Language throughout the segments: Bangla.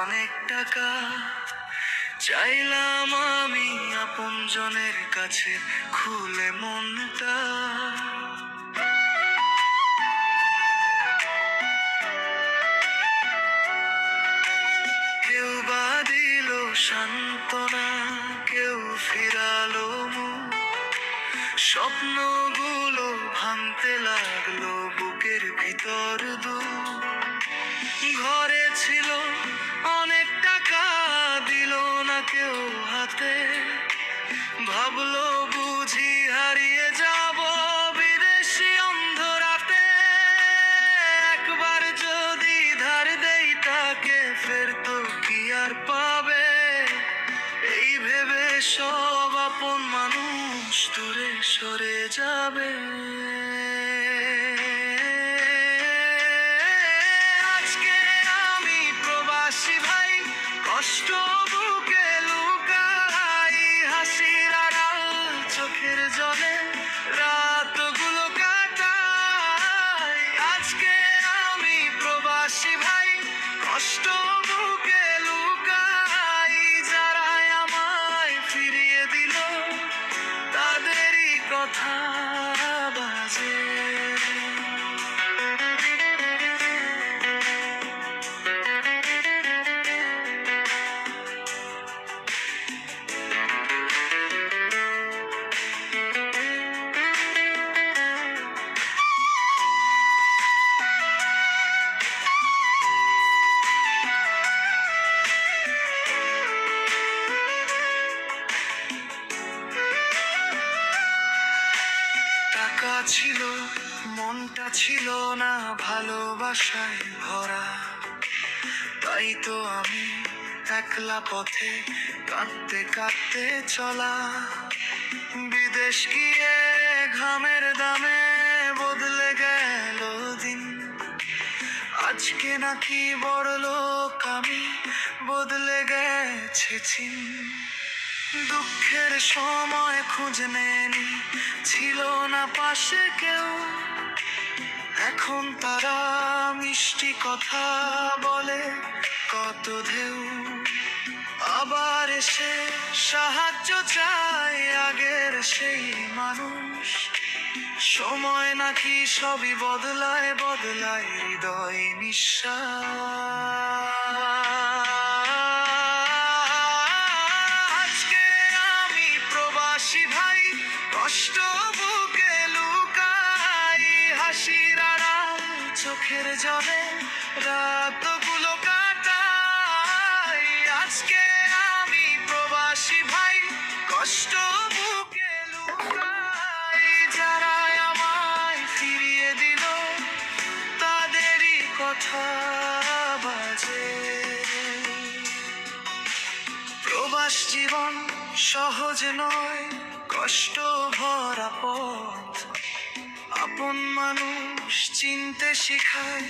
অনেক টাকা, চাইলাম আমি আপনজনের কাছে খুলে মনটা। কেউ বা দিল সান্ত্বনা, কেউ ফিরালো মুখ, স্বপ্নগুলো ভাঙতে লাগলো বুকের ভিতর দুঃখ। ঘরে ছিল অনেক টাকা, দিল না কেউ হাতে, ভাবলো বুঝি হারিয়ে যাব বিদেশি অন্ধরাতে। একবার যদি ধার দেই তাকে ফের তো কি আর পাবে, এই ভেবে সব আপন মানুষ দূরে সরে যাবে। আজকে আমি প্রবাসী ভাই, কষ্ট বুকে লুকাই, হাসির আড়াল চোখের জলে রাতগুলো কাটাই। আজকে আমি প্রবাসী ভাই, কষ্ট বুকে লুকাই, যারা আমায় ফিরিয়ে দিল তাদেরই কথা বাজে। টাকা ছিল, মনটা ছিল না ভালোবাসায় ভরা, তাই তো আমি একলা পথে কাঁদতে কাঁদতে চলা। বিদেশ গিয়ে ঘামের দামে বদলে গেল দিন, আজকে নাকি বড় লোক আমি, বদলে গেছে চিন। দুঃখের সময় খোঁজ নেনি, ছিল না পাশে কেউ, এখন তারা মিষ্টি কথা বলে কত ঢেউ। আবার এসে সাহায্য চায় আগের সেই মানুষ, সময় নাকি সবই বদলায়, বদলায় হৃদয় নিঃশ্বাস। আজকে আমি প্রবাসী ভাই, কষ্ট বুকে লুকাই, হাসির আড়াল চোখের জলে রাতগুলো কাটাই। আজকে আমি প্রবাসী ভাই, কষ্ট বুকে লুকাই, যারা আমায় ফিরিয়ে দিল তাদেরই কথা বাজে। প্রবাস জীবন সহজ নয়, কষ্ট ভরা পথ, আপন মানুষ চিনতে শিখায়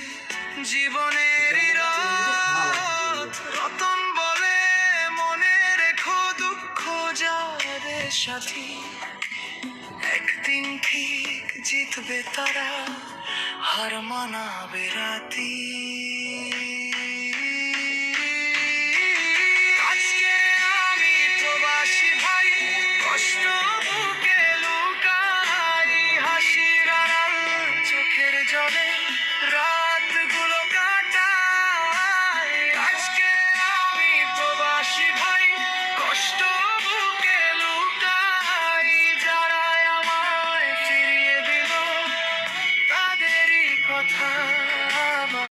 জীবনের রথ। রতন বলে মনে রেখো দুঃখ যাদের সাথী, একদিন ঠিক জিতবে তারা, হার মানাবে রাতি।